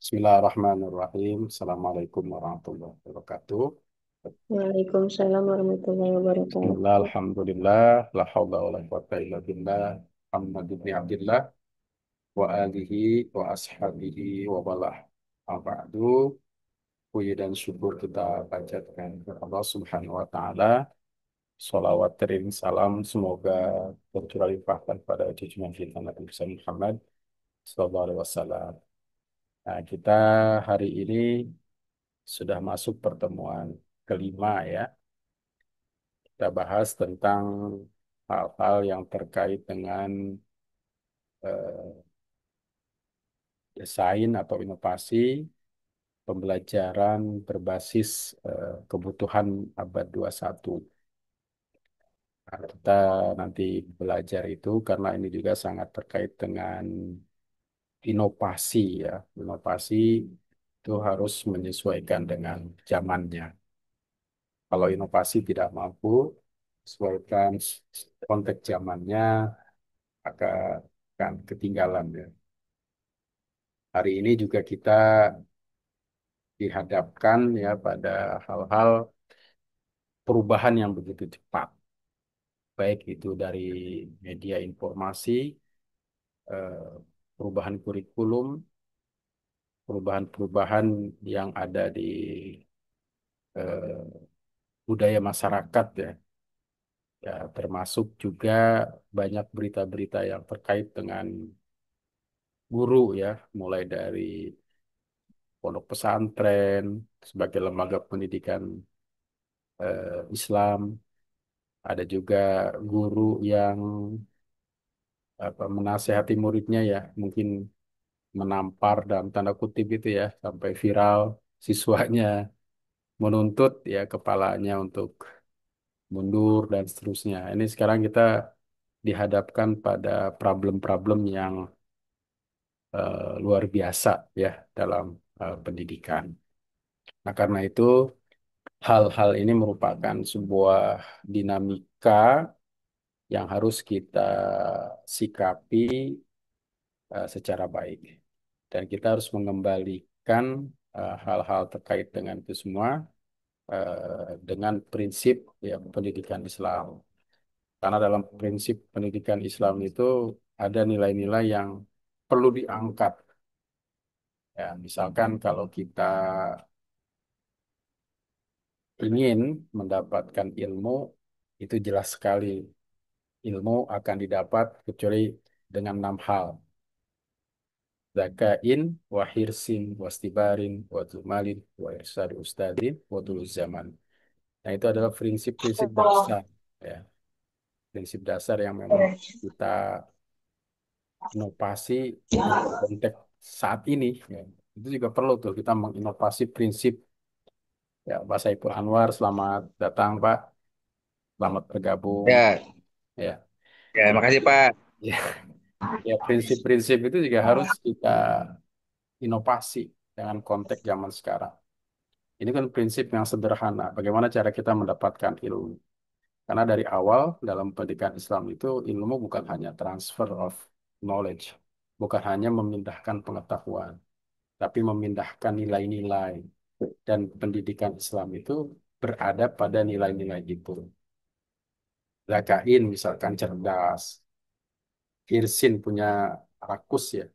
Bismillahirrahmanirrahim. Assalamualaikum warahmatullahi wabarakatuh. Waalaikumsalam warahmatullahi Bismillah, wabarakatuh. alhamdulillah, la haula wa la quwata illa billah. Muhammad ibn Abdullah wa alihi wa ashabihi wa balah. Ba'du, puji dan syukur kita panjatkan kepada Allah Subhanahu wa taala. Salawat teriring salam semoga tercurah limpahkan pada junjungan kita Nabi besar Muhammad sallallahu alaihi wasallam. Nah, kita hari ini sudah masuk pertemuan kelima ya. Kita bahas tentang hal-hal yang terkait dengan eh, desain atau inovasi pembelajaran berbasis kebutuhan abad 21. Nah, kita nanti belajar itu karena ini juga sangat terkait dengan inovasi ya. Inovasi itu harus menyesuaikan dengan zamannya. Kalau inovasi tidak mampu sesuaikan konteks zamannya, maka akan ketinggalan ya. Hari ini juga kita dihadapkan ya pada hal-hal perubahan yang begitu cepat, baik itu dari media informasi, eh, perubahan kurikulum, perubahan-perubahan yang ada di eh, budaya masyarakat ya, ya termasuk juga banyak berita-berita yang terkait dengan guru ya, mulai dari pondok pesantren sebagai lembaga pendidikan Islam. Ada juga guru yang menasehati muridnya ya, mungkin menampar dalam tanda kutip itu ya, sampai viral siswanya menuntut ya kepalanya untuk mundur dan seterusnya. Ini sekarang kita dihadapkan pada problem-problem yang luar biasa ya dalam pendidikan. Nah, karena itu hal-hal ini merupakan sebuah dinamika yang harus kita sikapi secara baik. Dan kita harus mengembalikan hal-hal terkait dengan itu semua dengan prinsip ya pendidikan Islam. Karena dalam prinsip pendidikan Islam itu ada nilai-nilai yang perlu diangkat. Ya, misalkan kalau kita ingin mendapatkan ilmu, itu jelas sekali ilmu akan didapat kecuali dengan enam hal. Zakain, wa hirsin, wastibarin, wa zumalin, wa irsadi ustadin, wa tulus zaman. Nah, itu adalah prinsip-prinsip dasar. Ya. Prinsip dasar yang memang kita inovasi untuk konteks saat ini. Ya. Itu juga perlu tuh kita menginovasi prinsip. Ya, Pak Saiful Anwar, selamat datang, Pak. Selamat bergabung. Ya, Ya, ya, jadi makasih Pak. ya, ya prinsip-prinsip itu juga harus kita inovasi dengan konteks zaman sekarang. Ini kan prinsip yang sederhana. Bagaimana cara kita mendapatkan ilmu? Karena dari awal dalam pendidikan Islam itu ilmu bukan hanya transfer of knowledge, bukan hanya memindahkan pengetahuan, tapi memindahkan nilai-nilai. Dan pendidikan Islam itu berada pada nilai-nilai itu. Zakain misalkan cerdas, Irsin punya rakus ya,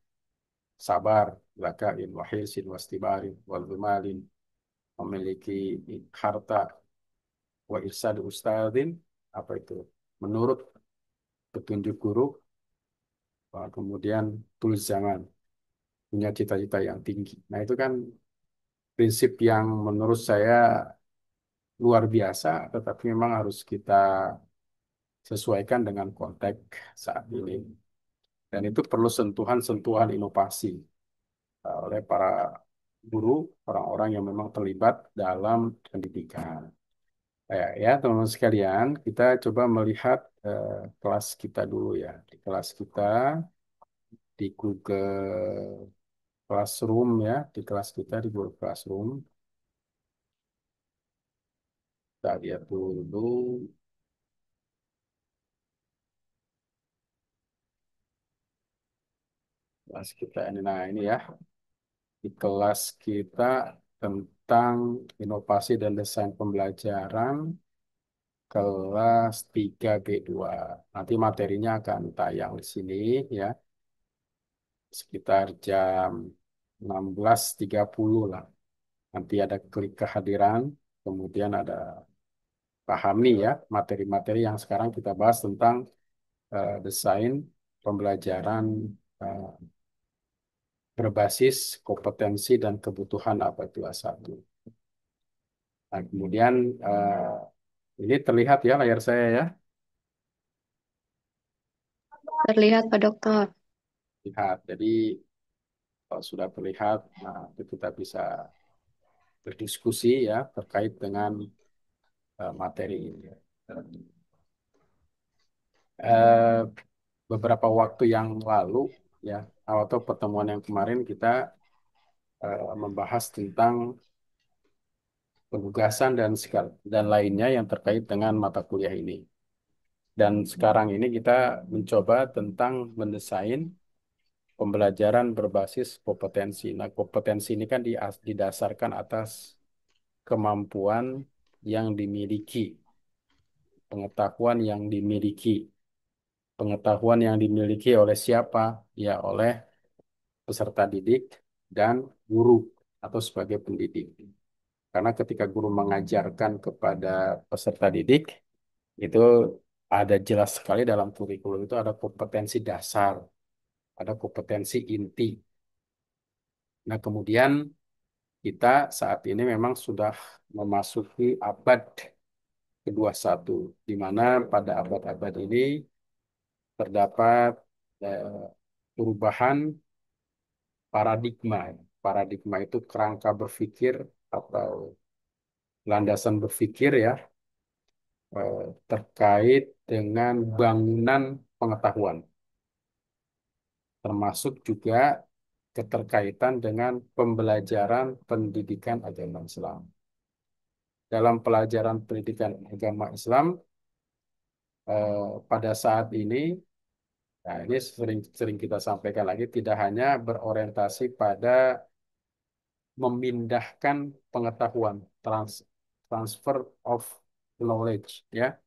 sabar, zakain, wahirsin, wastibarin, walzumalin, memiliki harta, wa irsad ustadin, apa itu? Menurut petunjuk guru, kemudian tulis zaman, punya cita-cita yang tinggi. Nah, itu kan prinsip yang menurut saya luar biasa, tetapi memang harus kita sesuaikan dengan konteks saat ini. Dan itu perlu sentuhan-sentuhan inovasi oleh para guru, orang-orang yang memang terlibat dalam pendidikan. Ya, teman-teman sekalian, kita coba melihat kelas kita dulu ya. Di kelas kita, di Google Classroom ya, di kelas kita di Google Classroom. Kita lihat dulu kelas kita ini. Nah, ini ya. di kelas kita tentang inovasi dan desain pembelajaran kelas 3B2. Nanti materinya akan tayang di sini ya, sekitar jam 16.30 lah. Nanti ada klik kehadiran, kemudian ada pahami ya materi-materi yang sekarang kita bahas tentang desain pembelajaran eh, berbasis kompetensi dan kebutuhan abad 21. Nah, kemudian ini terlihat ya layar saya ya. Terlihat, Pak Dokter. Lihat. Jadi kalau sudah terlihat, nah, itu kita bisa berdiskusi ya terkait dengan materi ini. Eh, Beberapa waktu yang lalu ya, atau pertemuan yang kemarin kita membahas tentang penugasan dan lainnya yang terkait dengan mata kuliah ini. Dan sekarang ini kita mencoba tentang mendesain pembelajaran berbasis kompetensi. Nah, kompetensi ini kan didasarkan atas kemampuan yang dimiliki, pengetahuan yang dimiliki. Pengetahuan yang dimiliki oleh siapa? Ya, oleh peserta didik dan guru atau sebagai pendidik. Karena ketika guru mengajarkan kepada peserta didik, itu ada jelas sekali dalam kurikulum itu ada kompetensi dasar, ada kompetensi inti. Nah, kemudian kita saat ini memang sudah memasuki abad ke-21, di mana pada abad-abad ini terdapat eh, perubahan paradigma. Paradigma itu kerangka berpikir atau landasan berpikir ya, terkait dengan bangunan pengetahuan, termasuk juga keterkaitan dengan pembelajaran pendidikan agama Islam. Dalam pelajaran pendidikan agama Islam, pada saat ini, nah ini sering kita sampaikan lagi, tidak hanya berorientasi pada memindahkan pengetahuan, transfer of knowledge, ya,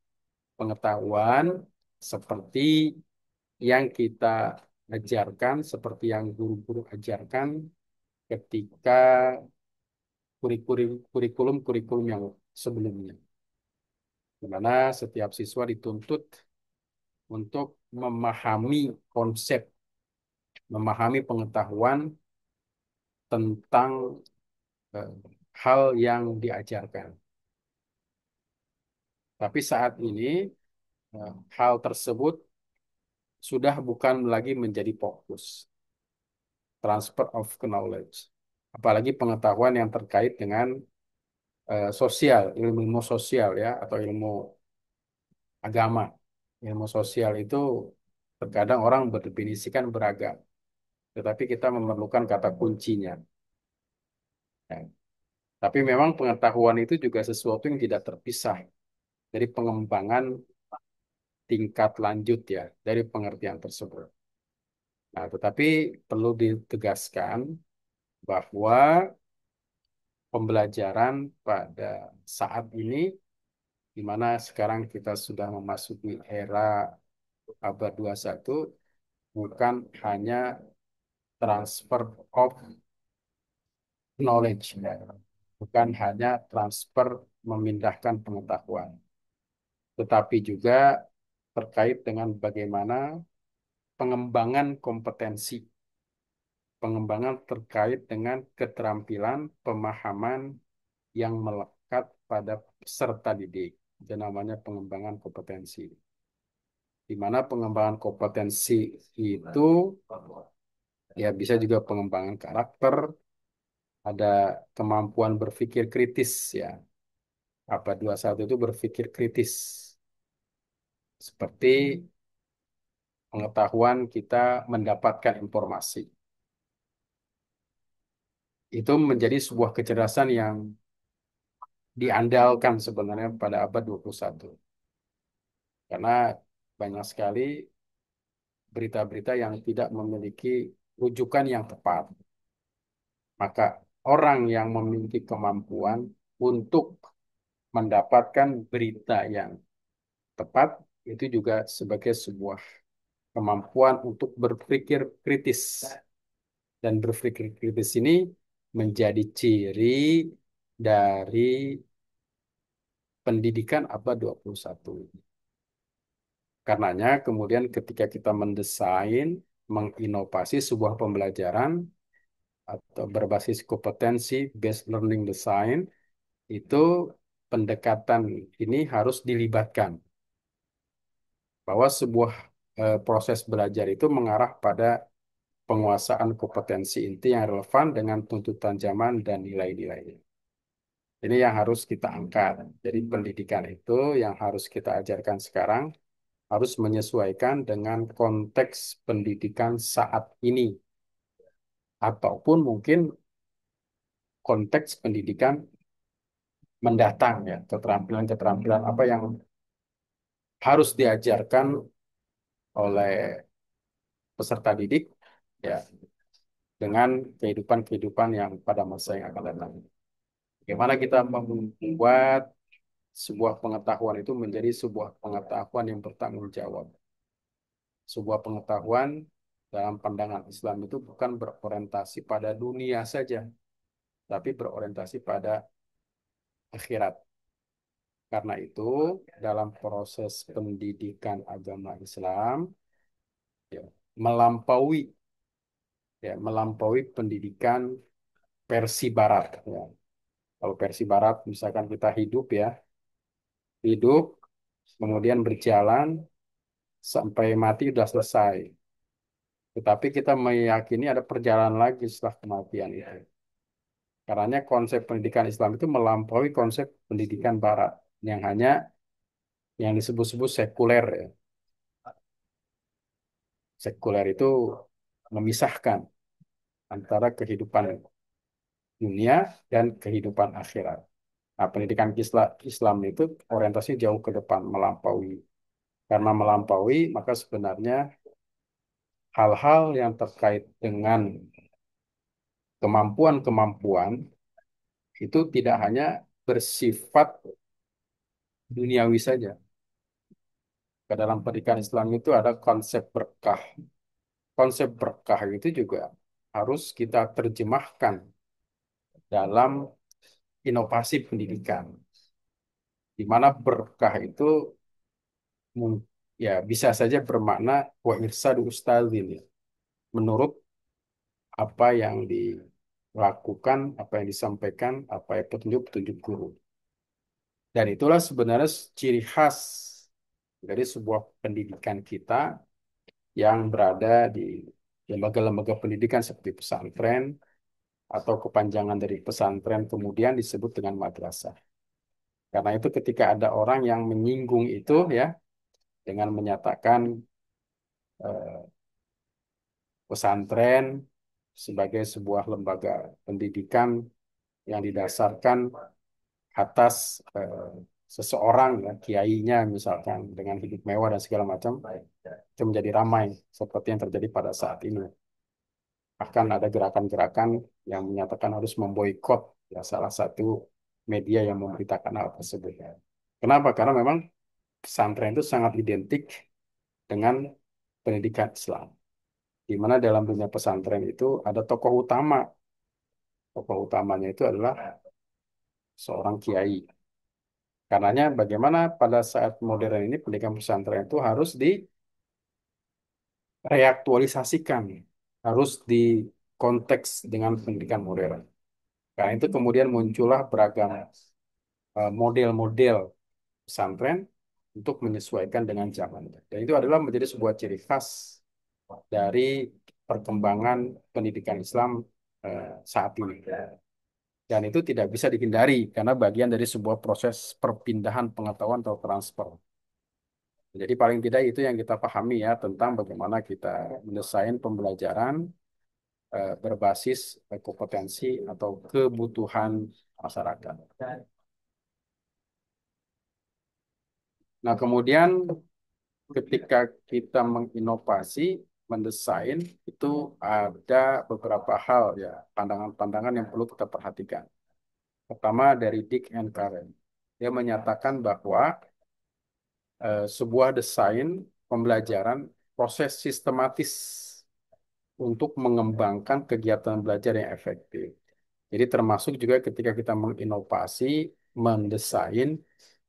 pengetahuan seperti yang kita ajarkan, seperti yang guru-guru ajarkan ketika kurikulum yang sebelumnya, di mana setiap siswa dituntut untuk memahami konsep, memahami pengetahuan tentang eh, hal yang diajarkan. Tapi saat ini hal tersebut sudah bukan lagi menjadi fokus transfer of knowledge, apalagi pengetahuan yang terkait dengan sosial, ilmu sosial ya, atau ilmu agama. Ilmu sosial itu terkadang orang berdefinisikan beragam, tetapi kita memerlukan kata kuncinya. Ya. Tapi memang pengetahuan itu juga sesuatu yang tidak terpisah dari pengembangan tingkat lanjut ya, dari pengertian tersebut. Nah, tetapi perlu ditegaskan bahwa pembelajaran pada saat ini, di mana sekarang kita sudah memasuki era abad 21, bukan hanya transfer of knowledge, ya. Bukan hanya transfer memindahkan pengetahuan, tetapi juga terkait dengan bagaimana pengembangan kompetensi, pengembangan terkait dengan keterampilan, pemahaman yang melekat pada peserta didik. Itu namanya pengembangan kompetensi. Di mana pengembangan kompetensi itu ya bisa juga pengembangan karakter, ada kemampuan berpikir kritis ya. Abad 21 itu berpikir kritis. Seperti pengetahuan kita mendapatkan informasi. Itu menjadi sebuah kecerdasan yang diandalkan sebenarnya pada abad 21. Karena banyak sekali berita-berita yang tidak memiliki rujukan yang tepat. Maka orang yang memiliki kemampuan untuk mendapatkan berita yang tepat itu juga sebagai sebuah kemampuan untuk berpikir kritis. Dan berpikir kritis ini menjadi ciri dari pendidikan abad 21. Karenanya kemudian ketika kita mendesain, menginovasi sebuah pembelajaran atau berbasis kompetensi based learning design, itu pendekatan ini harus dilibatkan bahwa sebuah proses belajar itu mengarah pada penguasaan kompetensi inti yang relevan dengan tuntutan zaman dan nilai-nilainya. Ini yang harus kita angkat. Jadi pendidikan itu yang harus kita ajarkan sekarang harus menyesuaikan dengan konteks pendidikan saat ini ataupun mungkin konteks pendidikan mendatang ya, keterampilan-keterampilan apa yang harus diajarkan oleh peserta didik ya dengan kehidupan-kehidupan yang pada masa yang akan datang. Bagaimana kita membuat sebuah pengetahuan itu menjadi sebuah pengetahuan yang bertanggung jawab. Sebuah pengetahuan dalam pandangan Islam itu bukan berorientasi pada dunia saja, tapi berorientasi pada akhirat. Karena itu, dalam proses pendidikan agama Islam, ya, melampaui melampaui pendidikan versi Barat. Ya. Kalau versi Barat, misalkan kita hidup ya, hidup, kemudian berjalan sampai mati sudah selesai. Tetapi kita meyakini ada perjalanan lagi setelah kematian itu. Karena konsep pendidikan Islam itu melampaui konsep pendidikan Barat yang hanya yang disebut-sebut sekuler ya. Sekuler itu memisahkan antara kehidupan dunia dan kehidupan akhirat. Nah, pendidikan Islam itu orientasinya jauh ke depan, melampaui. Karena melampaui, maka sebenarnya hal-hal yang terkait dengan kemampuan-kemampuan itu tidak hanya bersifat duniawi saja. Ke dalam pendidikan Islam itu ada konsep berkah. Konsep berkah itu juga harus kita terjemahkan dalam inovasi pendidikan. Di mana berkah itu ya bisa saja bermakna wa irsadu ustadzin ya. Menurut apa yang dilakukan, apa yang disampaikan, apa yang petunjuk-petunjuk guru. Dan itulah sebenarnya ciri khas dari sebuah pendidikan kita yang berada di lembaga-lembaga pendidikan seperti pesantren atau kepanjangan dari pesantren kemudian disebut dengan madrasah. Karena itu ketika ada orang yang menyinggung itu ya dengan menyatakan eh, pesantren sebagai sebuah lembaga pendidikan yang didasarkan atas seseorang ya, kiainya misalkan dengan hidup mewah dan segala macam itu menjadi ramai seperti yang terjadi pada saat ini. Bahkan ada gerakan-gerakan yang menyatakan harus memboikot ya salah satu media yang memberitakan hal tersebut. Kenapa? Karena memang pesantren itu sangat identik dengan pendidikan Islam. Di mana dalam dunia pesantren itu ada tokoh utama. Tokoh utamanya itu adalah seorang kiai. Karenanya bagaimana pada saat modern ini pendidikan pesantren itu harus direaktualisasikan, harus dikonteks dengan pendidikan modern. Karena itu kemudian muncullah beragam model-model pesantren untuk menyesuaikan dengan zaman. Dan itu adalah menjadi sebuah ciri khas dari perkembangan pendidikan Islam saat ini. Dan itu tidak bisa dihindari karena bagian dari sebuah proses perpindahan pengetahuan atau transfer. Jadi paling tidak itu yang kita pahami ya tentang bagaimana kita mendesain pembelajaran berbasis kompetensi atau kebutuhan masyarakat. Nah, kemudian ketika kita menginovasi, mendesain itu ada beberapa hal ya, pandangan-pandangan yang perlu kita perhatikan. Pertama dari Dick and Karen. Dia menyatakan bahwa sebuah desain pembelajaran proses sistematis untuk mengembangkan kegiatan belajar yang efektif. Jadi termasuk juga ketika kita menginovasi, mendesain,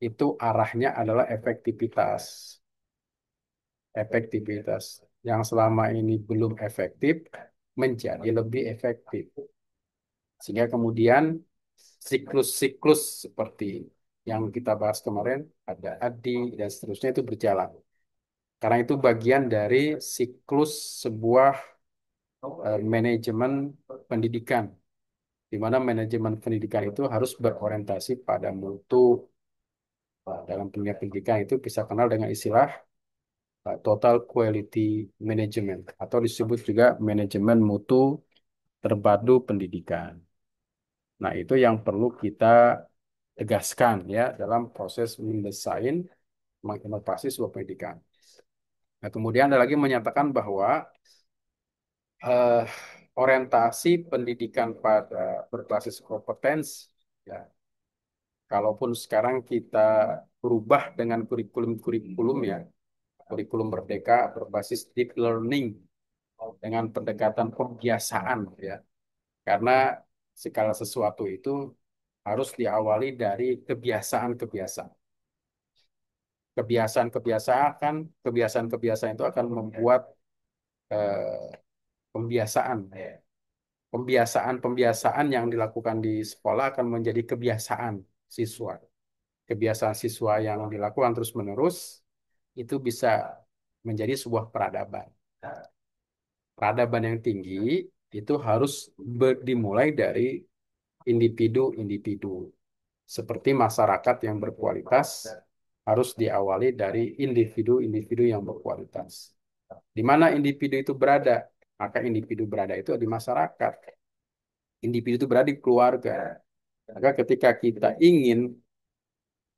itu arahnya adalah efektivitas. Efektivitas yang selama ini belum efektif menjadi lebih efektif. Sehingga kemudian siklus-siklus seperti yang kita bahas kemarin, ada ADI dan seterusnya itu berjalan. Karena itu bagian dari siklus sebuah manajemen pendidikan, di mana manajemen pendidikan itu harus berorientasi pada mutu. Dalam dunia pendidikan itu bisa kenal dengan istilah total quality management atau disebut juga manajemen mutu terpadu pendidikan. Nah, itu yang perlu kita tegaskan ya dalam proses mendesain, menginovasi sebuah pendidikan. Nah, kemudian ada lagi menyatakan bahwa eh, orientasi pendidikan pada berbasis kompetensi, ya, kalaupun sekarang kita berubah dengan kurikulum-kurikulum ya, kurikulum merdeka berbasis deep learning dengan pendekatan pembiasaan ya, karena segala sesuatu itu harus diawali dari kebiasaan-kebiasaan. Kebiasaan-kebiasaan itu akan membuat eh, pembiasaan. Pembiasaan-pembiasaan yang dilakukan di sekolah akan menjadi kebiasaan siswa. Kebiasaan siswa yang dilakukan terus-menerus itu bisa menjadi sebuah peradaban. Peradaban yang tinggi itu harus dimulai dari individu-individu. Seperti masyarakat yang berkualitas harus diawali dari individu-individu yang berkualitas. Di mana individu itu berada? Maka individu berada itu di masyarakat. Individu itu berada di keluarga. Maka ketika kita ingin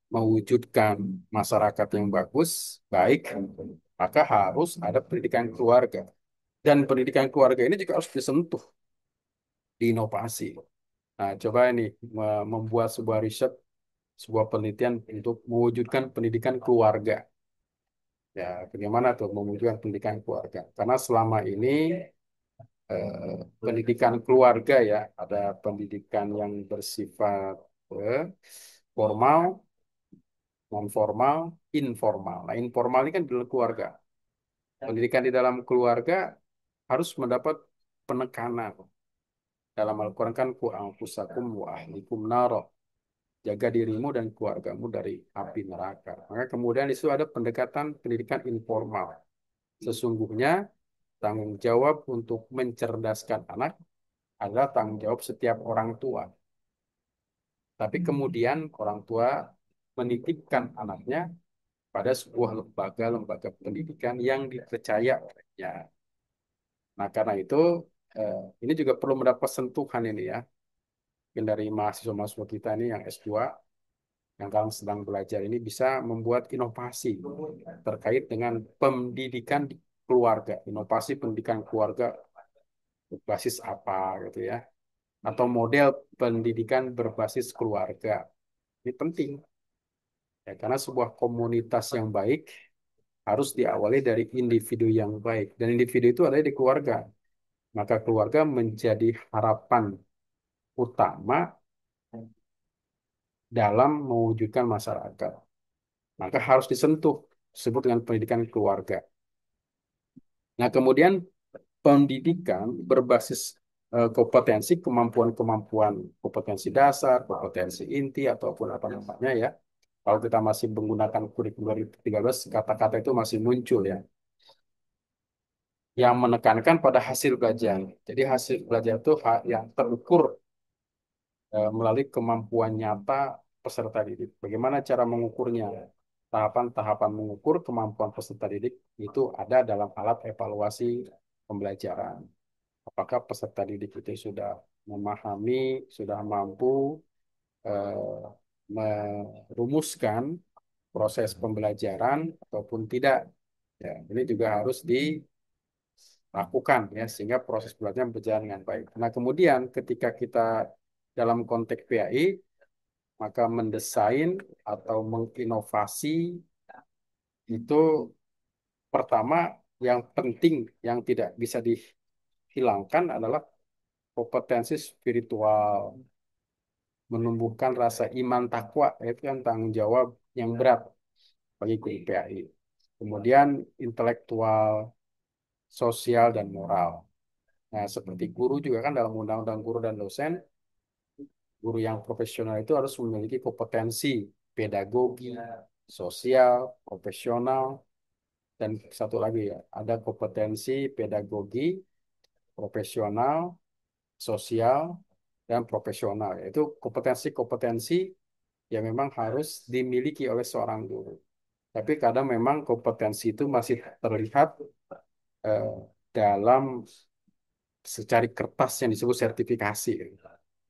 mewujudkan masyarakat yang bagus, baik, maka harus ada pendidikan keluarga. Dan pendidikan keluarga ini juga harus disentuh, diinovasi. Nah, coba ini membuat sebuah riset, sebuah penelitian untuk mewujudkan pendidikan keluarga. Ya, bagaimana tuh mewujudkan pendidikan keluarga? Karena selama ini pendidikan keluarga ya, ada pendidikan yang bersifat eh, formal, non formal, informal. Nah, informal ini kan di dalam keluarga. Pendidikan di dalam keluarga harus mendapat penekanan. Dalam Al-Quran kan ku anfusakum wa ahlikum naro. Jaga dirimu dan keluargamu dari api neraka. Maka kemudian itu ada pendekatan pendidikan informal. Sesungguhnya tanggung jawab untuk mencerdaskan anak adalah tanggung jawab setiap orang tua. Tapi kemudian orang tua menitipkan anaknya pada sebuah lembaga-lembaga pendidikan yang dipercaya olehnya. Nah, karena itu ini juga perlu mendapat sentuhan ini ya. Mungkin dari mahasiswa-mahasiswa kita ini yang S2 yang sekarang sedang belajar ini bisa membuat inovasi terkait dengan pendidikan di keluarga, inovasi pendidikan keluarga berbasis apa gitu ya, atau model pendidikan berbasis keluarga. Ini penting ya, karena sebuah komunitas yang baik harus diawali dari individu yang baik dan individu itu ada di keluarga. Maka keluarga menjadi harapan utama dalam mewujudkan masyarakat. Maka harus disentuh, disebut dengan pendidikan keluarga. Nah, kemudian pendidikan berbasis kompetensi, kemampuan-kemampuan, kompetensi dasar, kompetensi inti, ataupun apa namanya ya. Kalau kita masih menggunakan kurikulum 2013, kata-kata itu masih muncul ya. Yang menekankan pada hasil belajar. Jadi hasil belajar itu yang terukur melalui kemampuan nyata peserta didik. Bagaimana cara mengukurnya? Tahapan-tahapan mengukur kemampuan peserta didik itu ada dalam alat evaluasi pembelajaran. Apakah peserta didik itu sudah memahami, sudah mampu eh, merumuskan proses pembelajaran ataupun tidak. Ya, ini juga harus lakukan ya sehingga proses belajar berjalan dengan baik. Nah, kemudian ketika kita dalam konteks PAI maka mendesain atau menginovasi itu pertama yang penting yang tidak bisa dihilangkan adalah kompetensi spiritual, menumbuhkan rasa iman takwa itu kan tanggung jawab yang berat bagi guru PAI. Kemudian intelektual, sosial dan moral. Nah, seperti guru juga kan dalam undang-undang guru dan dosen, guru yang profesional itu harus memiliki kompetensi pedagogi, sosial, profesional, dan satu lagi ya, ada kompetensi pedagogi, profesional, sosial, dan profesional. Itu kompetensi-kompetensi yang memang harus dimiliki oleh seorang guru. Tapi kadang memang kompetensi itu masih terlihat eh, dalam secari kertas yang disebut sertifikasi.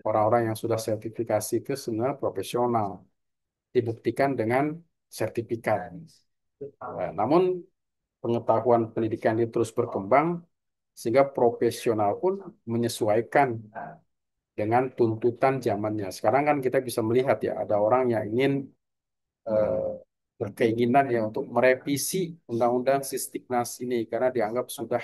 Orang-orang yang sudah sertifikasi itu sebenarnya profesional, dibuktikan dengan sertifikat. Namun pengetahuan pendidikan itu terus berkembang sehingga profesional pun menyesuaikan dengan tuntutan zamannya. Sekarang kan kita bisa melihat ya ada orang yang ingin eh, berkeinginan ya untuk merevisi Undang-Undang Sistiknas ini karena dianggap sudah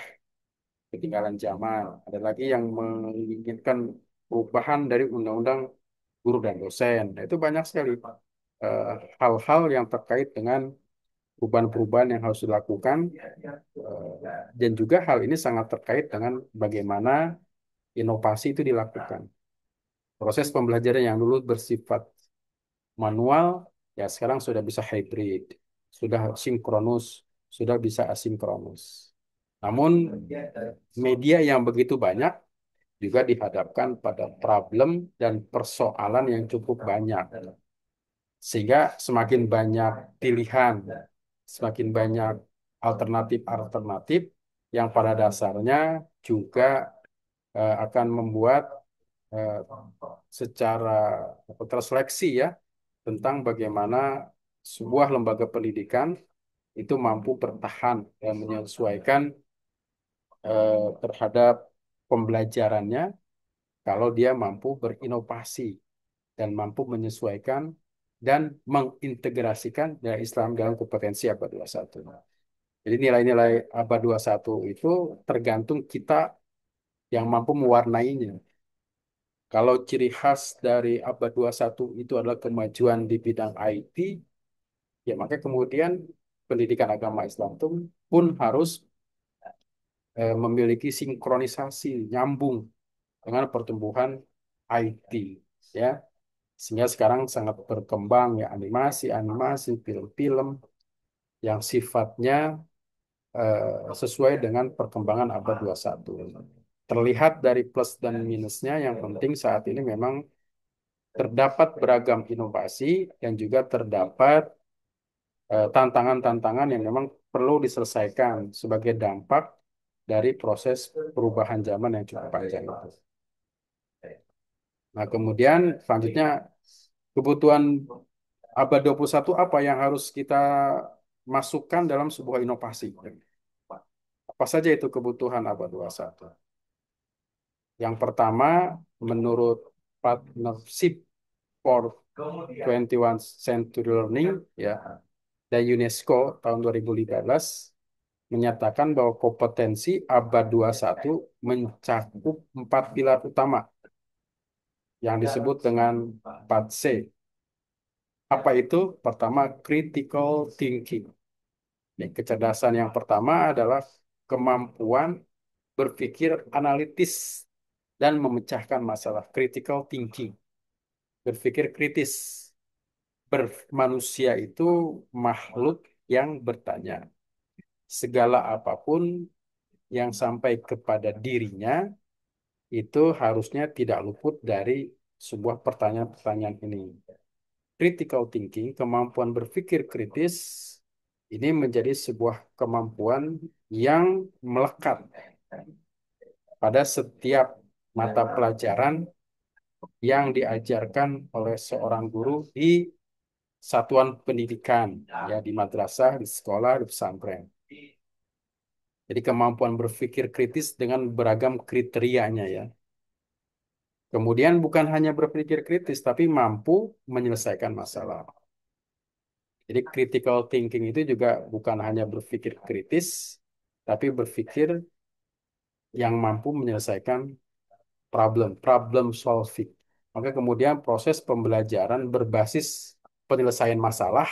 ketinggalan zaman. Ada lagi yang menginginkan perubahan dari Undang-Undang Guru dan Dosen. Nah, itu banyak sekali eh, hal-hal yang terkait dengan perubahan-perubahan yang harus dilakukan dan juga hal ini sangat terkait dengan bagaimana inovasi itu dilakukan. Proses pembelajaran yang dulu bersifat manual, ya sekarang sudah bisa hybrid, sudah sinkronus, sudah bisa asinkronus. Namun media yang begitu banyak juga dihadapkan pada problem dan persoalan yang cukup banyak. Sehingga semakin banyak pilihan, semakin banyak alternatif-alternatif yang pada dasarnya juga akan membuat eh, secara terseleksi ya tentang bagaimana sebuah lembaga pendidikan itu mampu bertahan dan menyesuaikan terhadap pembelajarannya kalau dia mampu berinovasi dan mampu menyesuaikan dan mengintegrasikan nilai Islam dalam kompetensi abad 21. Jadi nilai-nilai abad 21 itu tergantung kita yang mampu mewarnainya. Kalau ciri khas dari abad 21 itu adalah kemajuan di bidang IT, ya maka kemudian pendidikan agama Islam itu pun harus memiliki sinkronisasi, nyambung dengan pertumbuhan IT. Ya, sehingga sekarang sangat berkembang ya animasi, film-film yang sifatnya sesuai dengan perkembangan abad 21. Terlihat dari plus dan minusnya, yang penting saat ini memang terdapat beragam inovasi dan juga terdapat tantangan-tantangan yang memang perlu diselesaikan sebagai dampak dari proses perubahan zaman yang cukup panjang itu. Nah, kemudian selanjutnya kebutuhan abad 21 apa yang harus kita masukkan dalam sebuah inovasi? Apa saja itu kebutuhan abad 21? Yang pertama, menurut Partnership for 21st Century Learning ya, dan UNESCO tahun 2015 menyatakan bahwa kompetensi abad 21 mencakup 4 pilar utama yang disebut dengan 4C. Apa itu? Pertama, critical thinking. Ini kecerdasan yang pertama adalah kemampuan berpikir analitis dan memecahkan masalah. Critical thinking, berpikir kritis. Manusia itu makhluk yang bertanya. Segala apapun yang sampai kepada dirinya itu harusnya tidak luput dari sebuah pertanyaan-pertanyaan ini. Critical thinking, kemampuan berpikir kritis, ini menjadi sebuah kemampuan yang melekat pada setiap mata pelajaran yang diajarkan oleh seorang guru di satuan pendidikan, ya di madrasah, di sekolah, di pesantren. Jadi kemampuan berpikir kritis dengan beragam kriterianya ya. Kemudian bukan hanya berpikir kritis, tapi mampu menyelesaikan masalah. Jadi critical thinking itu juga bukan hanya berpikir kritis, tapi berpikir yang mampu menyelesaikan problem solving. Maka kemudian proses pembelajaran berbasis penyelesaian masalah,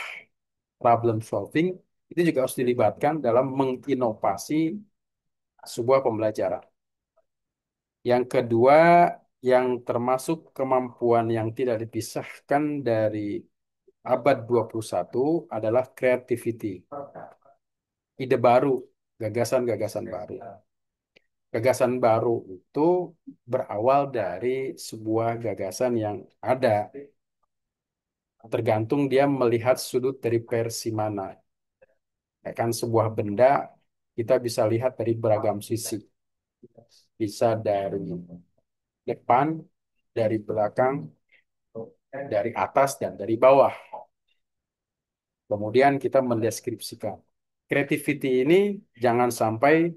problem solving, itu juga harus dilibatkan dalam menginovasi sebuah pembelajaran. Yang kedua, yang termasuk kemampuan yang tidak dipisahkan dari abad 21 adalah creativity, ide baru, gagasan-gagasan baru. Gagasan baru itu berawal dari sebuah gagasan yang ada, tergantung dia melihat sudut dari versi mana. Ya kan sebuah benda kita bisa lihat dari beragam sisi. Bisa dari depan, dari belakang, dari atas, dan dari bawah. Kemudian kita mendeskripsikan. Creativity ini jangan sampai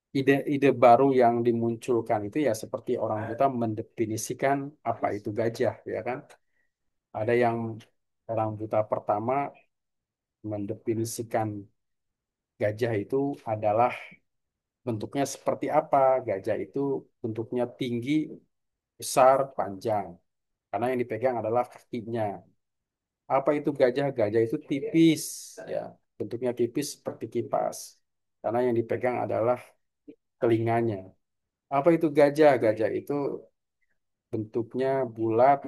ide-ide baru yang dimunculkan itu ya seperti orang kita mendefinisikan apa itu gajah, ya kan? Ada yang orang buta pertama mendefinisikan gajah itu adalah bentuknya seperti apa. Gajah itu bentuknya tinggi, besar, panjang. Karena yang dipegang adalah kakinya. Apa itu gajah? Gajah itu tipis, ya, bentuknya tipis seperti kipas. Karena yang dipegang adalah telinganya. Apa itu gajah? Gajah itu bentuknya bulat,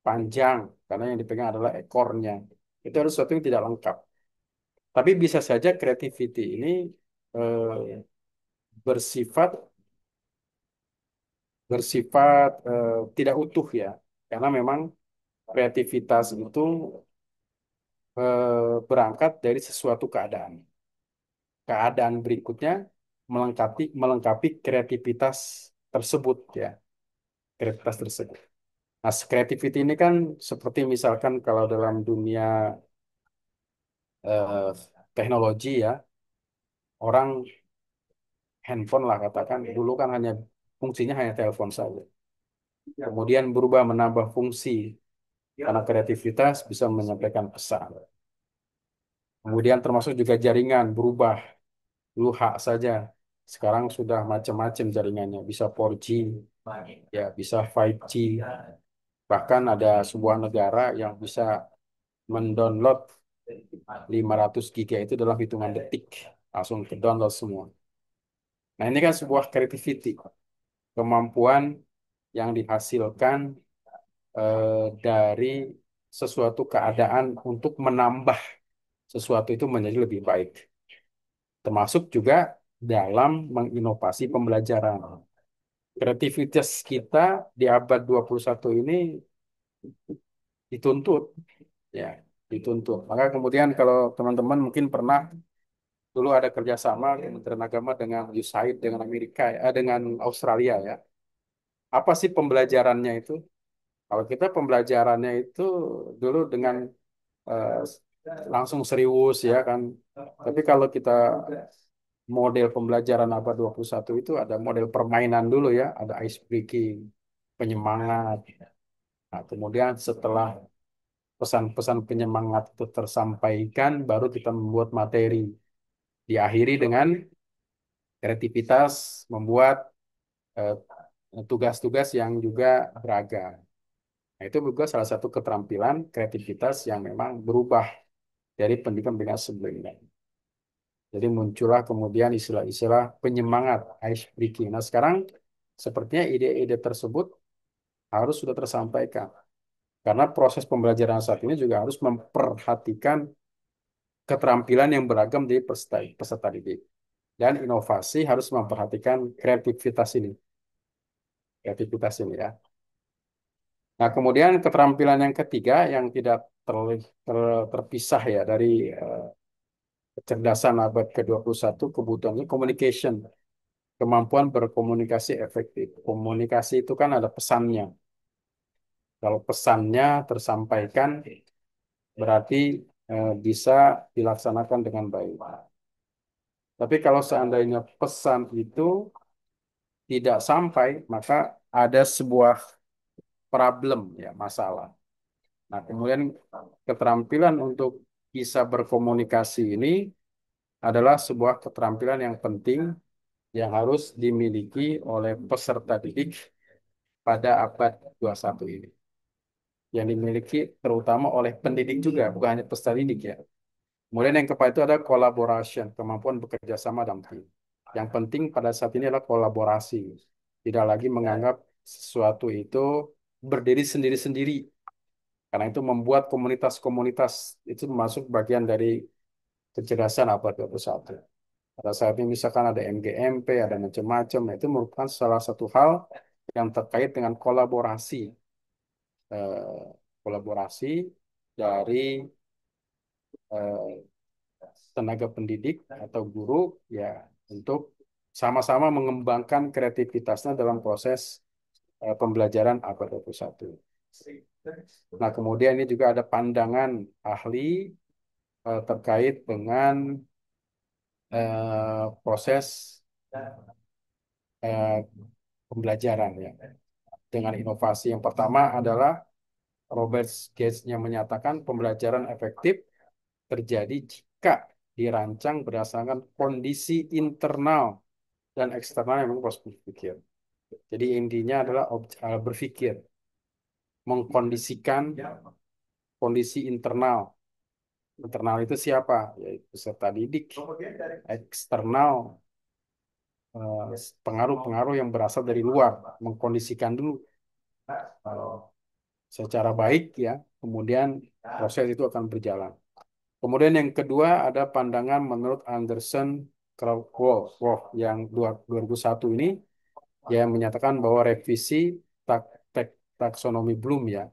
panjang, karena yang dipegang adalah ekornya. Itu harus sesuatu yang tidak lengkap. Tapi bisa saja creativity ini eh, bersifat tidak utuh ya, karena memang kreativitas itu berangkat dari sesuatu keadaan. Keadaan berikutnya melengkapi kreativitas tersebut ya, kreativitas tersebut. Nah, creativity ini kan seperti misalkan kalau dalam dunia eh, teknologi ya, orang handphone lah katakan, dulu kan hanya fungsinya hanya telepon saja. Kemudian berubah menambah fungsi karena kreativitas bisa menyampaikan pesan. Kemudian termasuk juga jaringan berubah, dulu H saja. Sekarang sudah macam-macam jaringannya, bisa 4G, ya bisa 5G. Bahkan ada sebuah negara yang bisa mendownload 500 giga itu dalam hitungan detik, langsung ke download semua. Nah, ini kan sebuah creativity, kemampuan yang dihasilkan dari sesuatu keadaan untuk menambah sesuatu itu menjadi lebih baik. Termasuk juga dalam menginovasi pembelajaran. Kreativitas kita di abad 21 ini dituntut, ya, dituntut. Maka kemudian kalau teman-teman mungkin pernah dulu ada kerjasama Kementerian Agama dengan USAID dengan Amerika, dengan Australia ya. Apa sih pembelajarannya itu? Kalau kita pembelajarannya itu dulu dengan eh, langsung serius ya kan. Tapi kalau kita model pembelajaran abad 21 itu ada model permainan dulu ya, ada ice breaking, penyemangat. Nah, kemudian setelah pesan-pesan penyemangat itu tersampaikan, baru kita membuat materi. Diakhiri dengan kreativitas membuat eh, tugas-tugas yang juga beragam. Nah, itu juga salah satu keterampilan kreativitas yang memang berubah dari pendidikan-pendidikan sebelumnya. Jadi muncullah kemudian istilah-istilah penyemangat, ice breaking. Nah, sekarang sepertinya ide-ide tersebut harus sudah tersampaikan. Karena proses pembelajaran saat ini juga harus memperhatikan keterampilan yang beragam dari peserta didik. Dan inovasi harus memperhatikan kreativitas ini. Kreativitas ini ya. Nah, kemudian keterampilan yang ketiga yang tidak terpisah ya dari eh, kecerdasan abad ke-21, kebutuhannya communication, kemampuan berkomunikasi efektif. Komunikasi itu kan ada pesannya. Kalau pesannya tersampaikan, berarti bisa dilaksanakan dengan baik. Tapi kalau seandainya pesan itu tidak sampai, maka ada sebuah problem ya, masalah. Nah, kemudian keterampilan untuk bisa berkomunikasi ini adalah sebuah keterampilan yang penting yang harus dimiliki oleh peserta didik pada abad 21 ini. Yang dimiliki terutama oleh pendidik juga, bukan hanya peserta didik ya. Kemudian yang keempat itu ada collaboration, kemampuan bekerja sama dalam tim. Yang penting pada saat ini adalah kolaborasi. Tidak lagi menganggap sesuatu itu berdiri sendiri-sendiri. Karena itu membuat komunitas-komunitas itu masuk bagian dari kecerdasan abad 21. Pada saat ini misalkan ada MGMP, ada macam-macam, nah, itu merupakan salah satu hal yang terkait dengan kolaborasi. Eh, kolaborasi dari eh, tenaga pendidik atau guru ya untuk sama-sama mengembangkan kreativitasnya dalam proses pembelajaran abad 21. Nah, kemudian ini juga ada pandangan ahli terkait dengan proses eh, pembelajaran ya dengan inovasi. Yang pertama adalah Robert Gates yang menyatakan pembelajaran efektif terjadi jika dirancang berdasarkan kondisi internal dan eksternal yang memang harus berpikir. Jadi intinya adalah berpikir, mengkondisikan kondisi internal. Internal itu siapa? Yaitu peserta didik. Eksternal, pengaruh-pengaruh yang berasal dari luar, mengkondisikan dulu eh, secara baik ya, kemudian proses itu akan berjalan. Kemudian yang kedua ada pandangan menurut Anderson Wolf yang 2001 ini yang menyatakan bahwa revisi tak, taksonomi Bloom ya.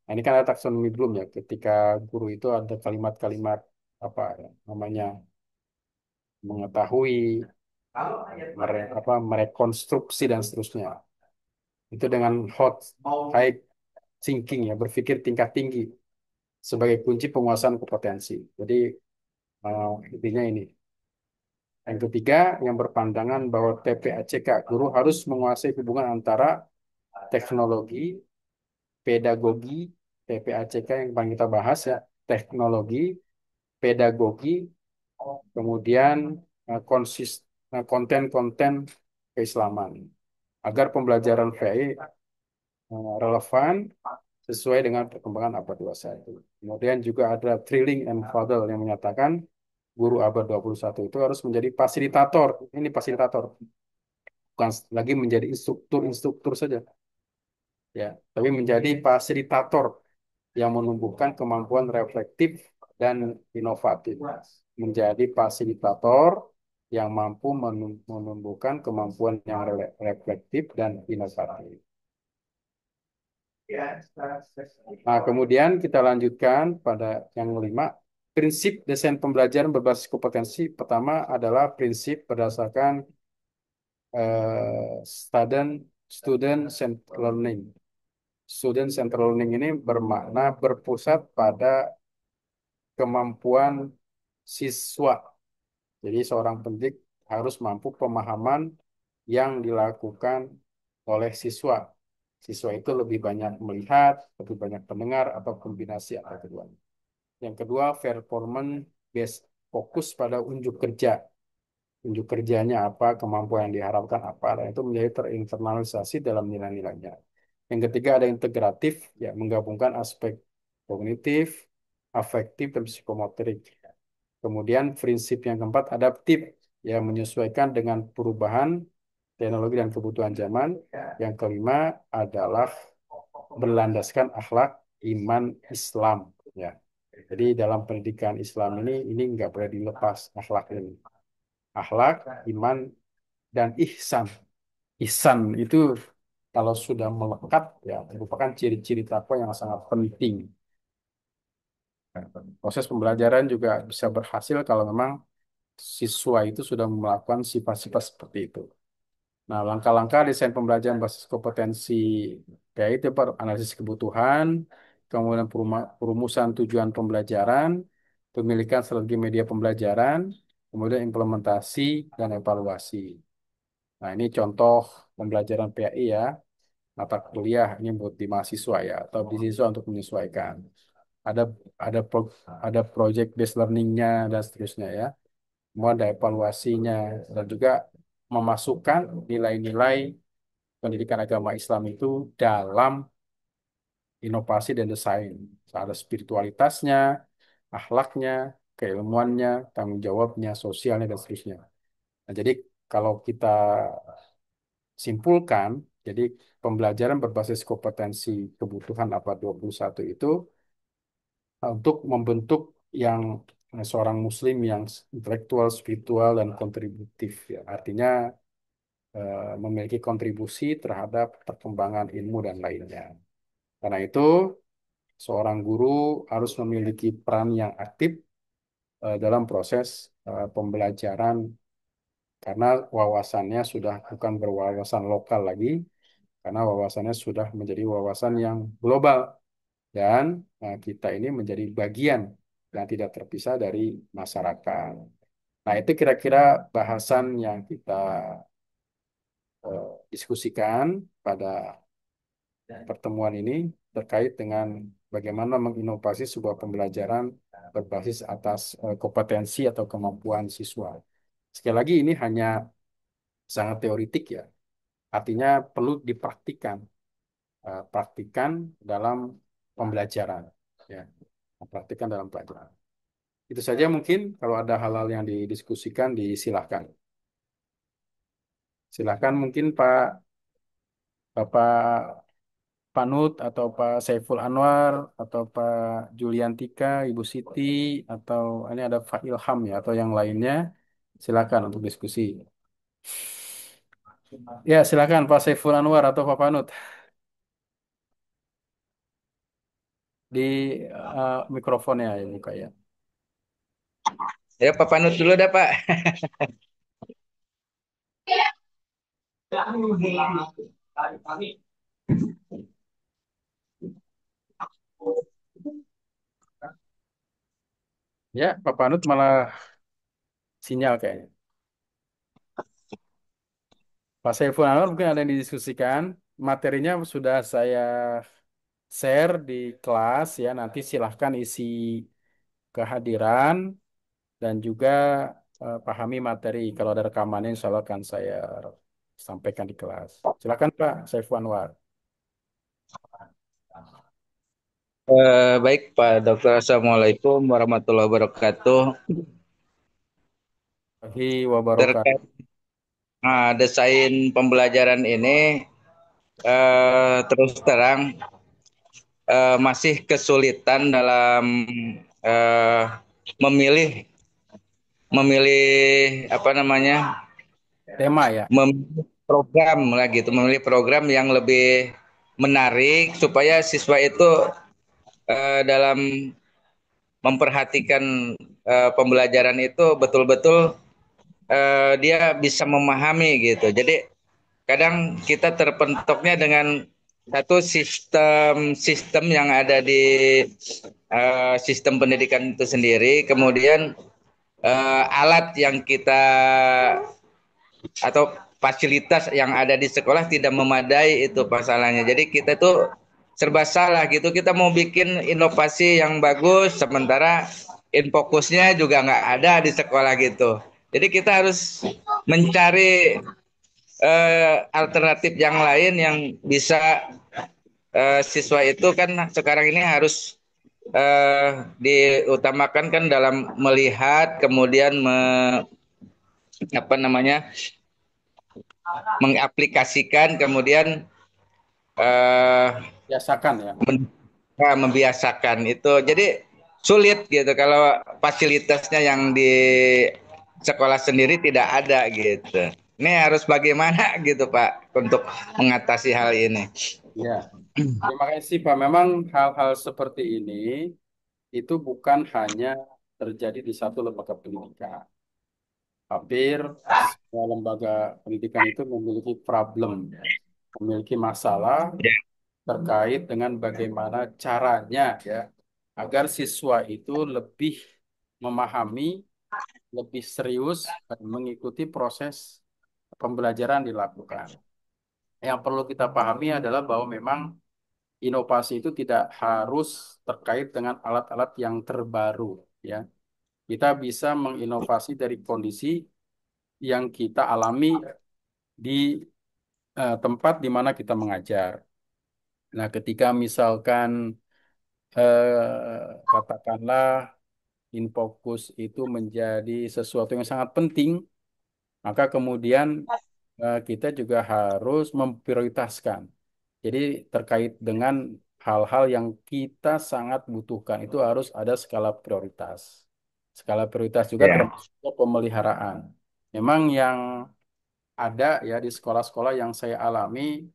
Nah, ini kan ada taksonomi Bloom ya. Ketika guru itu ada kalimat-kalimat apa ya, namanya mengetahui, merekonstruksi dan seterusnya. Itu dengan high thinking ya, berpikir tingkat tinggi sebagai kunci penguasaan kompetensi. Jadi intinya ini. Yang ketiga, yang berpandangan bahwa TPACK, guru harus menguasai hubungan antara teknologi, pedagogi, TPACK yang paling kita bahas ya, teknologi, pedagogi, kemudian konten-konten keislaman. Agar pembelajaran VI relevan sesuai dengan perkembangan abad 21. Kemudian juga ada Trilling and Fadel yang menyatakan guru abad 21 itu harus menjadi fasilitator. Ini fasilitator, bukan lagi menjadi instruktur-instruktur saja, ya, tapi menjadi fasilitator yang menumbuhkan kemampuan reflektif dan inovatif. Menjadi fasilitator yang mampu menumbuhkan kemampuan yang reflektif dan inovatif. Nah, kemudian kita lanjutkan pada yang kelima. Prinsip desain pembelajaran berbasis kompetensi pertama adalah prinsip berdasarkan student student centered learning. Student centered learning ini bermakna berpusat pada kemampuan siswa. Jadi seorang pendidik harus mampu pemahaman yang dilakukan oleh siswa. Siswa itu lebih banyak melihat, lebih banyak mendengar, atau kombinasi antara keduanya. Yang kedua, performance based, fokus pada unjuk kerja. Unjuk kerjanya apa, kemampuan yang diharapkan apa, dan itu menjadi terinternalisasi dalam nilai-nilainya. Yang ketiga ada integratif, ya menggabungkan aspek kognitif, afektif, dan psikomotorik. Kemudian prinsip yang keempat adaptif, yang menyesuaikan dengan perubahan teknologi dan kebutuhan zaman. Yang kelima adalah berlandaskan akhlak iman Islam. Ya, jadi dalam pendidikan Islam ini nggak boleh dilepas akhlak ini. Akhlak, iman, dan ihsan. Ihsan itu kalau sudah melekat ya merupakan ciri-ciri takwa yang sangat penting. Proses pembelajaran juga bisa berhasil kalau memang siswa itu sudah melakukan sifat-sifat seperti itu. Nah, langkah-langkah desain pembelajaran basis kompetensi yaitu analisis kebutuhan, kemudian perumusan tujuan pembelajaran, pemilikan strategi media pembelajaran, kemudian implementasi dan evaluasi. Nah, ini contoh pembelajaran PAI ya, mata kuliah ini buat di mahasiswa ya, atau di siswa untuk menyesuaikan. Ada ada ada project based learningnya dan seterusnya ya. Kemudian ada evaluasinya dan juga memasukkan nilai-nilai pendidikan agama Islam itu dalam inovasi dan desain. Ada spiritualitasnya, akhlaknya, keilmuannya, tanggung jawabnya, sosialnya, dan seterusnya. Nah, jadi kalau kita simpulkan, jadi pembelajaran berbasis kompetensi kebutuhan abad 21 itu untuk membentuk yang seorang muslim yang intelektual, spiritual, dan kontributif. Ya. Artinya memiliki kontribusi terhadap perkembangan ilmu dan lainnya. Karena itu, seorang guru harus memiliki peran yang aktif dalam proses pembelajaran karena wawasannya sudah bukan berwawasan lokal lagi, karena wawasannya sudah menjadi wawasan yang global dan kita ini menjadi bagian yang tidak terpisah dari masyarakat. Nah, itu kira-kira bahasan yang kita diskusikan pada pertemuan ini terkait dengan bagaimana menginovasi sebuah pembelajaran berbasis atas kompetensi atau kemampuan siswa. Sekali lagi ini hanya sangat teoritik ya, artinya perlu dipraktikkan, praktikan dalam pembelajaran, ya, praktikan dalam pelajaran. Itu saja mungkin kalau ada hal-hal yang didiskusikan disilahkan. Silahkan mungkin Bapak Panut atau Pak Saiful Anwar atau Pak Juliantika, Ibu Siti atau ini ada Pak Ilham ya atau yang lainnya silakan untuk diskusi. Ya silakan Pak Saiful Anwar atau Pak Panut di mikrofonnya ya buka ya. Ya, Pak Panut dulu dah, Pak. Ya Pak Panut malah sinyal kayaknya. Pak Saiful Anwar mungkin ada yang didiskusikan. Materinya sudah saya share di kelas ya. Nanti silahkan isi kehadiran dan juga pahami materi. Kalau ada rekamannya, insya Allah akan saya sampaikan di kelas. Silakan Pak Saiful Anwar. Baik, Pak Dokter. Assalamualaikum warahmatullahi wabarakatuh. Wahi wabarakatuh. Terkait desain pembelajaran ini, terus terang masih kesulitan dalam eh, memilih memilih apa namanya Tema ya. memilih program lah gitu, memilih program yang lebih menarik supaya siswa itu dalam memperhatikan pembelajaran itu betul-betul dia bisa memahami gitu. Jadi kadang kita terpentoknya dengan satu sistem yang ada di sistem pendidikan itu sendiri, kemudian alat yang kita atau fasilitas yang ada di sekolah tidak memadai itu masalahnya. Jadi kita tuh serba salah gitu. Kita mau bikin inovasi yang bagus, sementara fokusnya juga nggak ada di sekolah gitu. Jadi kita harus mencari alternatif yang lain yang bisa siswa itu kan sekarang ini harus diutamakan kan dalam melihat kemudian apa namanya mengaplikasikan kemudian eh, Biasakan ya. membiasakan itu. Jadi sulit gitu kalau fasilitasnya yang di sekolah sendiri tidak ada gitu. Ini harus bagaimana gitu Pak untuk mengatasi hal ini. Ya. Terima kasih Pak. Memang hal-hal seperti ini itu bukan hanya terjadi di satu lembaga pendidikan. Hampir semua lembaga pendidikan itu memiliki problem, memiliki masalah Ya, terkait dengan bagaimana caranya ya agar siswa itu lebih memahami lebih serius mengikuti proses pembelajaran dilakukan. Yang perlu kita pahami adalah bahwa memang inovasi itu tidak harus terkait dengan alat-alat yang terbaru, ya. Kita bisa menginovasi dari kondisi yang kita alami di tempat di mana kita mengajar. Nah, ketika misalkan katakanlah infocus itu menjadi sesuatu yang sangat penting, maka kemudian kita juga harus memprioritaskan. Jadi terkait dengan hal-hal yang kita sangat butuhkan itu harus ada skala prioritas. Skala prioritas juga Ya, termasuk pemeliharaan. Memang yang ada ya di sekolah-sekolah yang saya alami,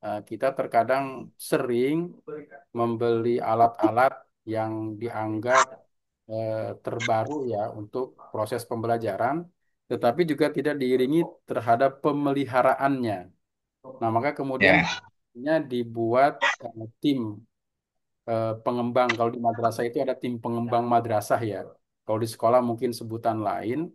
kita terkadang sering membeli alat-alat yang dianggap terbaru ya untuk proses pembelajaran, tetapi juga tidak diiringi terhadap pemeliharaannya. Nah, maka kemudian ya, dibuat tim pengembang. Kalau di madrasah itu ada tim pengembang madrasah ya. Kalau di sekolah mungkin sebutan lain.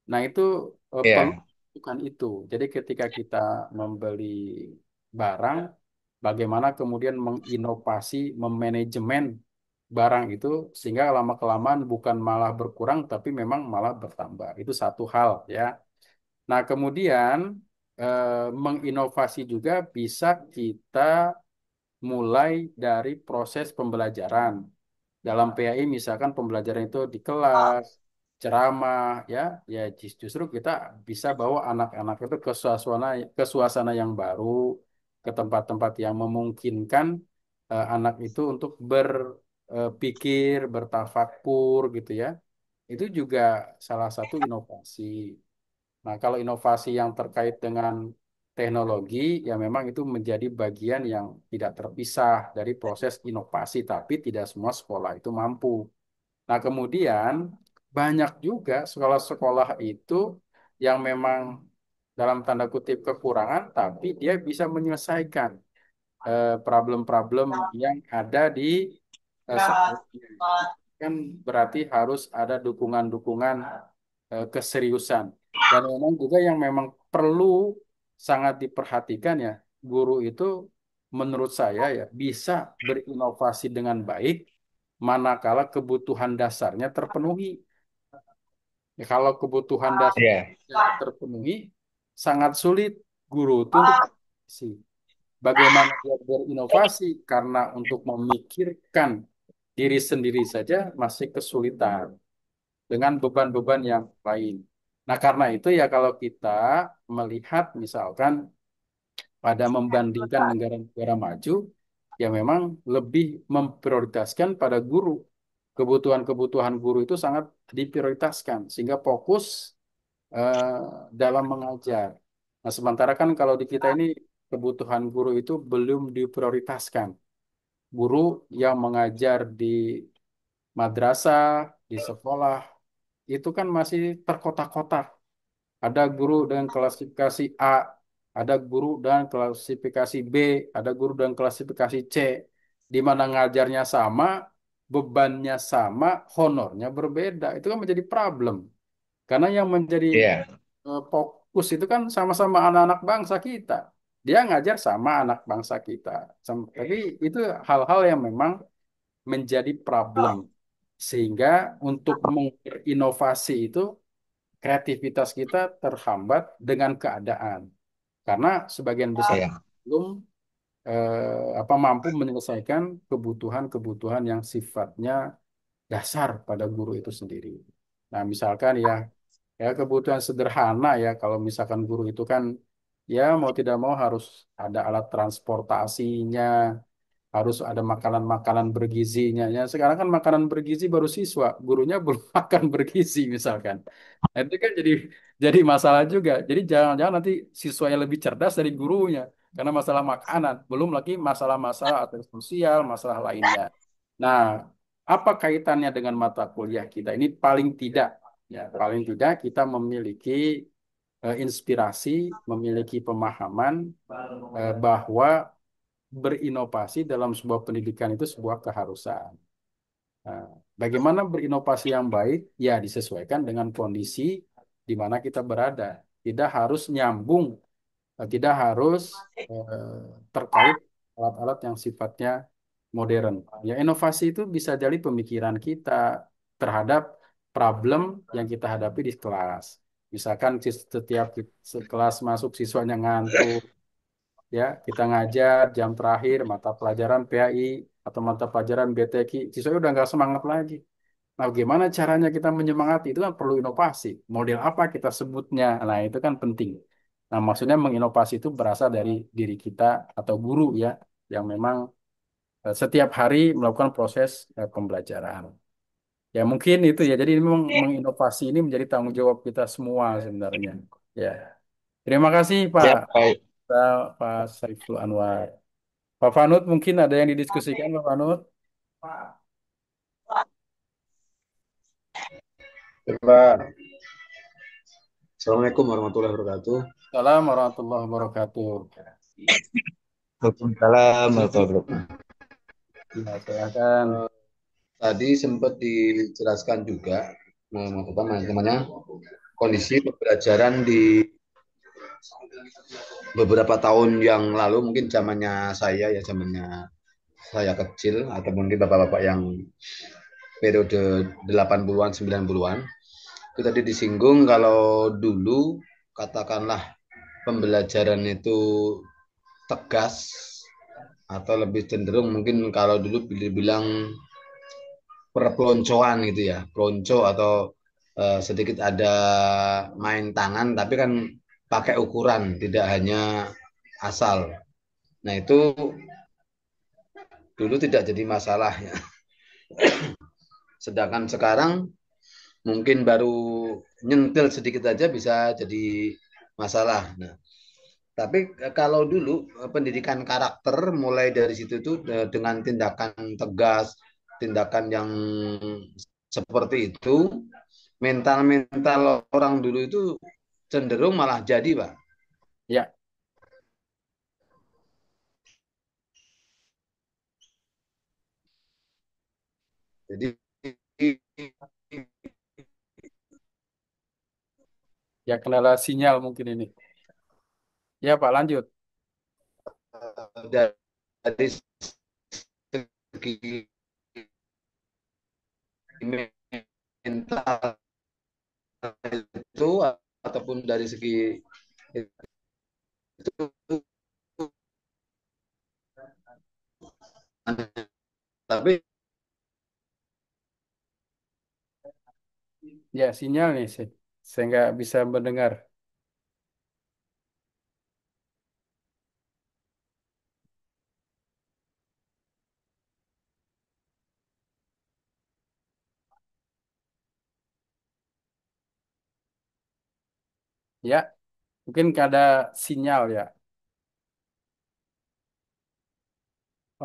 Nah, itu perlu ya, bukan itu. Jadi ketika kita membeli barang, bagaimana kemudian menginovasi, memanajemen barang itu sehingga lama-kelamaan bukan malah berkurang tapi memang malah bertambah. Itu satu hal ya. Nah, kemudian menginovasi juga bisa kita mulai dari proses pembelajaran. Dalam PAI misalkan pembelajaran itu di kelas, ceramah ya, ya justru kita bisa bawa anak-anak itu ke suasana yang baru, ke tempat-tempat yang memungkinkan anak itu untuk berpikir, bertafakur gitu ya. Itu juga salah satu inovasi. Nah, kalau inovasi yang terkait dengan teknologi, ya memang itu menjadi bagian yang tidak terpisah dari proses inovasi, tapi tidak semua sekolah itu mampu. Nah, kemudian banyak juga sekolah-sekolah itu yang memang dalam tanda kutip kekurangan, tapi dia bisa menyelesaikan problem-problem yang ada di sekolahnya. Kan berarti harus ada dukungan-dukungan keseriusan. Dan memang juga yang memang perlu sangat diperhatikan ya, guru itu menurut saya ya bisa berinovasi dengan baik manakala kebutuhan dasarnya terpenuhi. Ya, kalau kebutuhan dasar ya, tidak terpenuhi, sangat sulit guru itu untuk berinovasi. Bagaimana dia berinovasi? Karena untuk memikirkan diri sendiri saja masih kesulitan dengan beban-beban yang lain. Nah, karena itu ya kalau kita melihat misalkan pada membandingkan negara-negara maju, ya memang lebih memprioritaskan pada guru. Kebutuhan-kebutuhan guru itu sangat diprioritaskan sehingga fokus eh, dalam mengajar. Nah, sementara kan kalau di kita ini kebutuhan guru itu belum diprioritaskan. Guru yang mengajar di madrasah, di sekolah, itu kan masih terkotak-kotak. Ada guru dengan klasifikasi A, ada guru dengan klasifikasi B, ada guru dengan klasifikasi C, di mana ngajarnya sama, bebannya sama, honornya berbeda. Itu kan menjadi problem. Karena yang menjadi ya, fokus itu kan sama-sama anak-anak bangsa kita. Dia ngajar sama anak bangsa kita. Tapi itu hal-hal yang memang menjadi problem. Sehingga untuk menginovasi itu kreativitas kita terhambat dengan keadaan karena sebagian besar ya, belum mampu menyelesaikan kebutuhan-kebutuhan yang sifatnya dasar pada guru itu sendiri. Nah, misalkan ya kebutuhan sederhana ya kalau misalkan guru itu kan ya mau tidak mau harus ada alat transportasinya, harus ada makanan-makanan bergizinya. Ya, sekarang kan makanan bergizi baru siswa, gurunya belum makan bergizi misalkan. Nah, itu kan jadi masalah juga. Jadi jangan-jangan nanti siswa yang lebih cerdas dari gurunya karena masalah makanan, belum lagi masalah-masalah atau sosial, masalah lainnya. Nah, apa kaitannya dengan mata kuliah kita? Ini paling tidak ya, paling tidak kita memiliki inspirasi, memiliki pemahaman bahwa berinovasi dalam sebuah pendidikan itu sebuah keharusan. Nah, Bagaimana berinovasi yang baik? Ya, disesuaikan dengan kondisi di mana kita berada. Tidak harus nyambung, tidak harus terkait alat-alat yang sifatnya modern. Ya, inovasi itu bisa jadi pemikiran kita terhadap problem yang kita hadapi di kelas. Misalkan setiap kelas masuk siswanya ngantuk, ya kita ngajar jam terakhir mata pelajaran PAI atau mata pelajaran BTQ, siswa udah nggak semangat lagi. Nah, bagaimana caranya kita menyemangati itu kan perlu inovasi. Model apa kita sebutnya? Nah, itu kan penting. Nah, maksudnya menginovasi itu berasal dari diri kita atau guru ya, yang memang setiap hari melakukan proses pembelajaran. Ya, mungkin itu ya. Jadi ini memang menginovasi ini menjadi tanggung jawab kita semua sebenarnya. Ya. Terima kasih Pak, Ya, baik. Pak Saiful Anwar. Pak Fanut mungkin ada yang didiskusikan Pak Fanut. Pak, Assalamualaikum warahmatullahi wabarakatuh. Assalamualaikum warahmatullahi wabarakatuh. Waalaikumsalam warahmatullahi wabarakatuh. Ya, silakan. Tadi sempat dijelaskan juga apa namanya kondisi pembelajaran di beberapa tahun yang lalu, mungkin zamannya saya ya, zamannya saya kecil atau mungkin bapak-bapak yang periode 80-an 90-an. Itu tadi disinggung kalau dulu katakanlah pembelajaran itu tegas atau lebih cenderung mungkin kalau dulu bilang perpeloncoan gitu ya, pelonco atau sedikit ada main tangan, tapi kan pakai ukuran, tidak hanya asal. Nah itu dulu tidak jadi masalah ya. Sedangkan sekarang mungkin baru nyentil sedikit aja bisa jadi masalah. Nah, tapi kalau dulu pendidikan karakter mulai dari situ tuh dengan tindakan tegas, tindakan yang seperti itu, mental-mental orang dulu itu cenderung malah jadi, Pak. Ya, Jadi ya kendala sinyal mungkin ini. Ya Pak, lanjut. dari segi mental itu ataupun dari segi itu, tapi Ya, sinyal nih sih. Saya nggak bisa mendengar. Ya, mungkin nggak ada sinyal ya.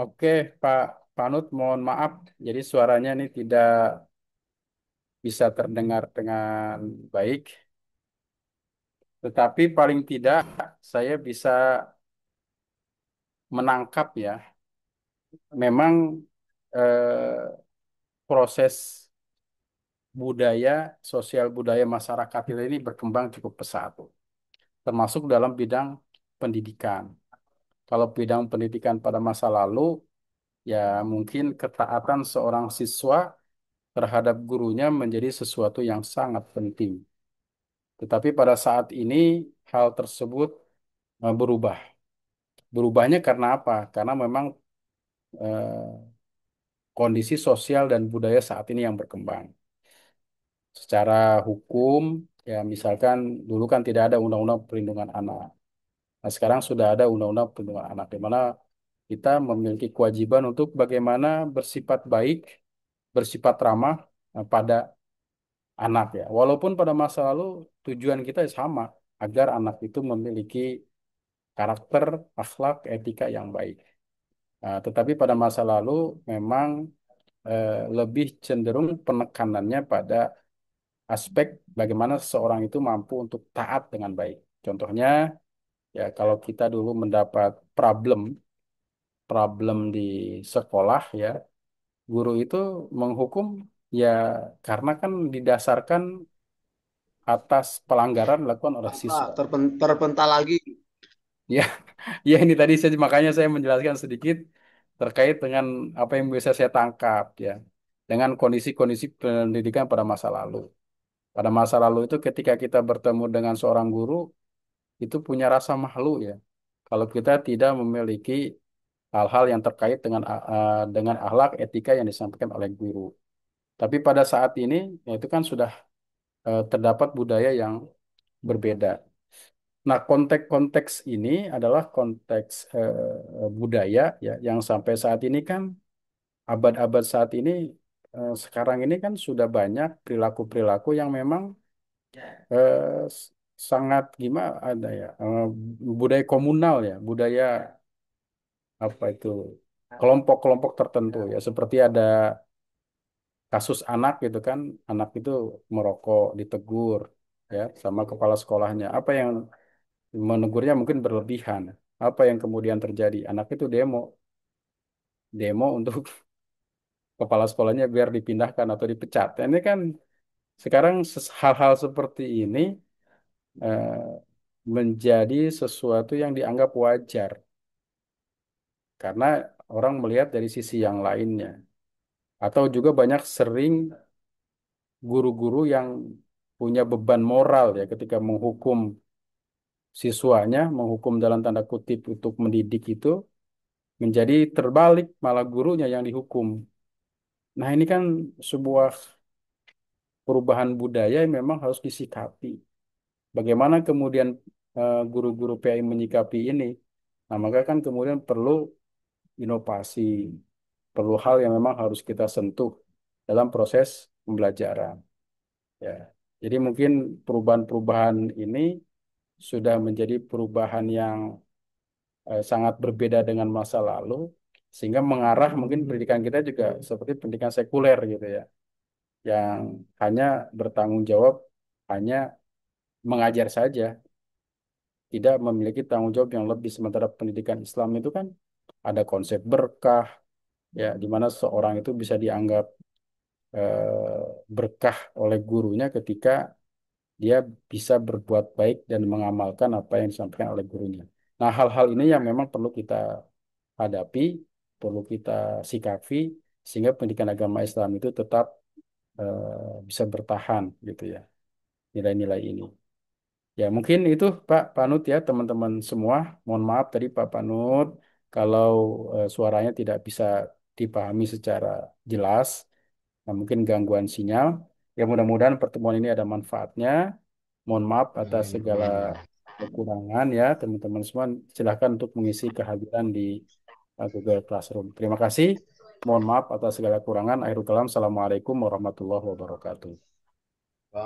Oke, Pak Panut, mohon maaf. Jadi suaranya ini tidak bisa terdengar dengan baik. Tetapi paling tidak saya bisa menangkap ya. Memang proses budaya, sosial budaya masyarakat kita ini berkembang cukup pesat, termasuk dalam bidang pendidikan. Kalau bidang pendidikan pada masa lalu, ya mungkin ketaatan seorang siswa terhadap gurunya menjadi sesuatu yang sangat penting. Tetapi pada saat ini hal tersebut berubah. Berubahnya karena apa? Karena memang eh, kondisi sosial dan budaya saat ini yang berkembang. Secara hukum, ya misalkan dulu kan tidak ada undang-undang perlindungan anak. Nah, sekarang sudah ada undang-undang perlindungan anak, di mana kita memiliki kewajiban untuk bagaimana bersifat baik, bersifat ramah pada anak ya. Walaupun pada masa lalu tujuan kita sama, agar anak itu memiliki karakter, akhlak, etika yang baik. Nah, tetapi pada masa lalu memang lebih cenderung penekanannya pada aspek bagaimana seseorang itu mampu untuk taat dengan baik. Contohnya, ya kalau kita dulu mendapat problem di sekolah ya, guru itu menghukum Ya, karena kan didasarkan atas pelanggaran dilakukan oleh Pak, siswa. terpental lagi. Ya, ya ini tadi saya makanya saya menjelaskan sedikit terkait dengan apa yang bisa saya tangkap ya, dengan kondisi-kondisi pendidikan pada masa lalu. Pada masa lalu itu ketika kita bertemu dengan seorang guru itu punya rasa malu ya. Kalau kita tidak memiliki hal-hal yang terkait dengan akhlak etika yang disampaikan oleh guru. Tapi pada saat ini ya itu kan sudah terdapat budaya yang berbeda. Nah, konteks-konteks ini adalah konteks budaya ya yang sampai saat ini kan abad-abad saat ini sekarang ini kan sudah banyak perilaku-perilaku yang memang sangat gimana ada ya budaya komunal ya budaya apa itu kelompok-kelompok tertentu ya seperti ada kasus anak gitu kan anak itu merokok ditegur ya sama kepala sekolahnya apa yang menegurnya mungkin berlebihan. Apa yang kemudian terjadi? Anak itu demo untuk kepala sekolahnya biar dipindahkan atau dipecat. Nah, ini kan sekarang hal-hal seperti ini menjadi sesuatu yang dianggap wajar karena orang melihat dari sisi yang lainnya. Atau juga banyak sering guru-guru yang punya beban moral ya ketika menghukum siswanya, menghukum dalam tanda kutip untuk mendidik itu menjadi terbalik malah gurunya yang dihukum. Nah, ini kan sebuah perubahan budaya yang memang harus disikapi. Bagaimana kemudian guru-guru PAI menyikapi ini? Nah, maka kan kemudian perlu inovasi, perlu hal yang memang harus kita sentuh dalam proses pembelajaran. Ya, jadi mungkin perubahan-perubahan ini sudah menjadi perubahan yang sangat berbeda dengan masa lalu, sehingga mengarah mungkin pendidikan kita juga seperti pendidikan sekuler gitu ya yang hanya bertanggung jawab hanya mengajar saja, tidak memiliki tanggung jawab yang lebih. Sementara pendidikan Islam itu kan ada konsep berkah, ya, di mana seorang itu bisa dianggap berkah oleh gurunya ketika dia bisa berbuat baik dan mengamalkan apa yang disampaikan oleh gurunya. Nah, hal-hal ini yang memang perlu kita hadapi, perlu kita sikapi, sehingga pendidikan agama Islam itu tetap bisa bertahan gitu ya, nilai-nilai ini. Ya, mungkin itu Pak Panut ya, teman-teman semua. Mohon maaf tadi Pak Panut kalau suaranya tidak bisa dipahami secara jelas. Nah, mungkin gangguan sinyal. Ya, mudah-mudahan pertemuan ini ada manfaatnya. Mohon maaf atas segala kekurangan ya, teman-teman semua. Silahkan untuk mengisi kehadiran di Google Classroom. Terima kasih. Mohon maaf atas segala kekurangan. Akhirul kalam. Assalamualaikum warahmatullahi wabarakatuh.